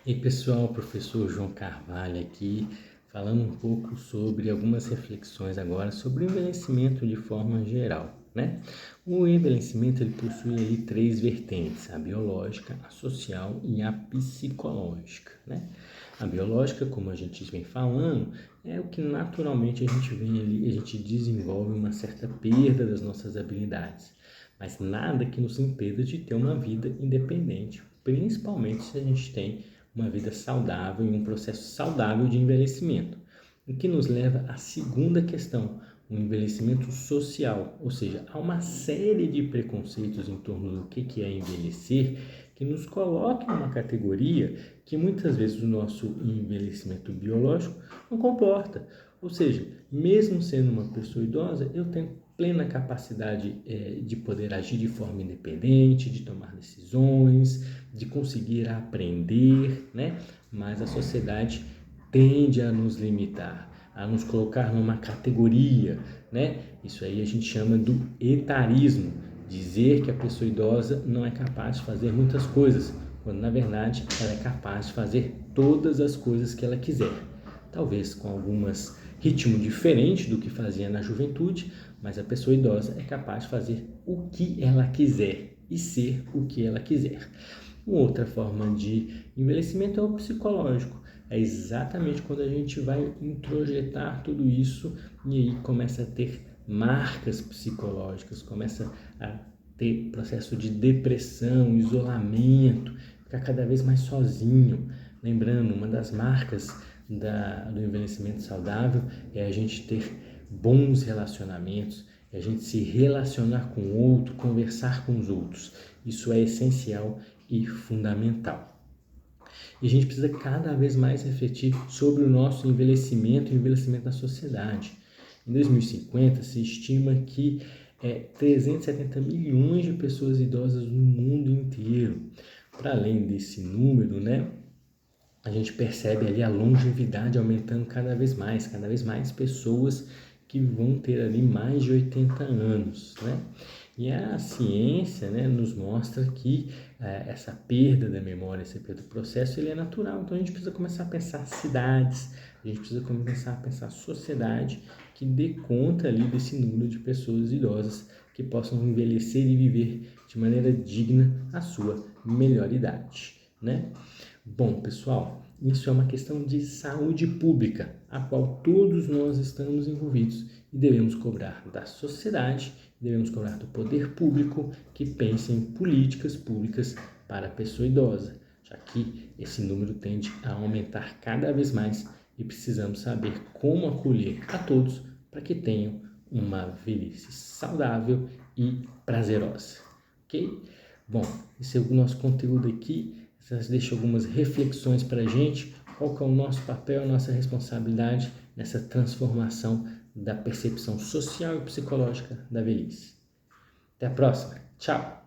E aí, pessoal, professor João Carvalho aqui, falando um pouco sobre algumas reflexões agora sobre o envelhecimento de forma geral, né? O envelhecimento ele possui aí três vertentes: a biológica, a social e a psicológica, né? A biológica, como a gente vem falando, é o que naturalmente a gente vem ali, a gente desenvolve uma certa perda das nossas habilidades, mas nada que nos impeda de ter uma vida independente, principalmente se a gente tem uma vida saudável e um processo saudável de envelhecimento. O que nos leva à segunda questão, o envelhecimento social, ou seja, há uma série de preconceitos em torno do que é envelhecer que nos coloca em uma categoria que muitas vezes o nosso envelhecimento biológico não comporta. Ou seja, mesmo sendo uma pessoa idosa, eu tenho plena capacidade de poder agir de forma independente, de tomar decisões, de conseguir aprender, né? Mas a sociedade tende a nos limitar, a nos colocar numa categoria, né? Isso aí a gente chama do etarismo, dizer que a pessoa idosa não é capaz de fazer muitas coisas, quando na verdade ela é capaz de fazer todas as coisas que ela quiser. Talvez com algumas ritmo diferente do que fazia na juventude, mas a pessoa idosa é capaz de fazer o que ela quiser e ser o que ela quiser. Uma outra forma de envelhecimento é o psicológico. É exatamente quando a gente vai introjetar tudo isso e aí começa a ter marcas psicológicas, começa a ter processo de depressão, isolamento, ficar cada vez mais sozinho. Lembrando, uma das marcas do envelhecimento saudável é a gente ter bons relacionamentos, é a gente se relacionar com o outro, conversar com os outros. Isso é essencial e fundamental. E a gente precisa cada vez mais refletir sobre o nosso envelhecimento e o envelhecimento da sociedade. Em 2050, se estima que 370 milhões de pessoas idosas no mundo inteiro. Para além desse número, né, a gente percebe ali a longevidade aumentando cada vez mais pessoas que vão ter ali mais de 80 anos, né? E a ciência, né, nos mostra que essa perda da memória, esse perda do processo, ele é natural. Então a gente precisa começar a pensar cidades, a gente precisa começar a pensar sociedade que dê conta ali desse número de pessoas idosas que possam envelhecer e viver de maneira digna a sua melhor idade, né? Bom, pessoal, isso é uma questão de saúde pública, a qual todos nós estamos envolvidos e devemos cobrar da sociedade, devemos cobrar do poder público que pense em políticas públicas para a pessoa idosa, já que esse número tende a aumentar cada vez mais e precisamos saber como acolher a todos para que tenham uma velhice saudável e prazerosa, ok? Bom, esse é o nosso conteúdo aqui. Deixa algumas reflexões para a gente, qual que é o nosso papel, a nossa responsabilidade nessa transformação da percepção social e psicológica da velhice. Até a próxima. Tchau!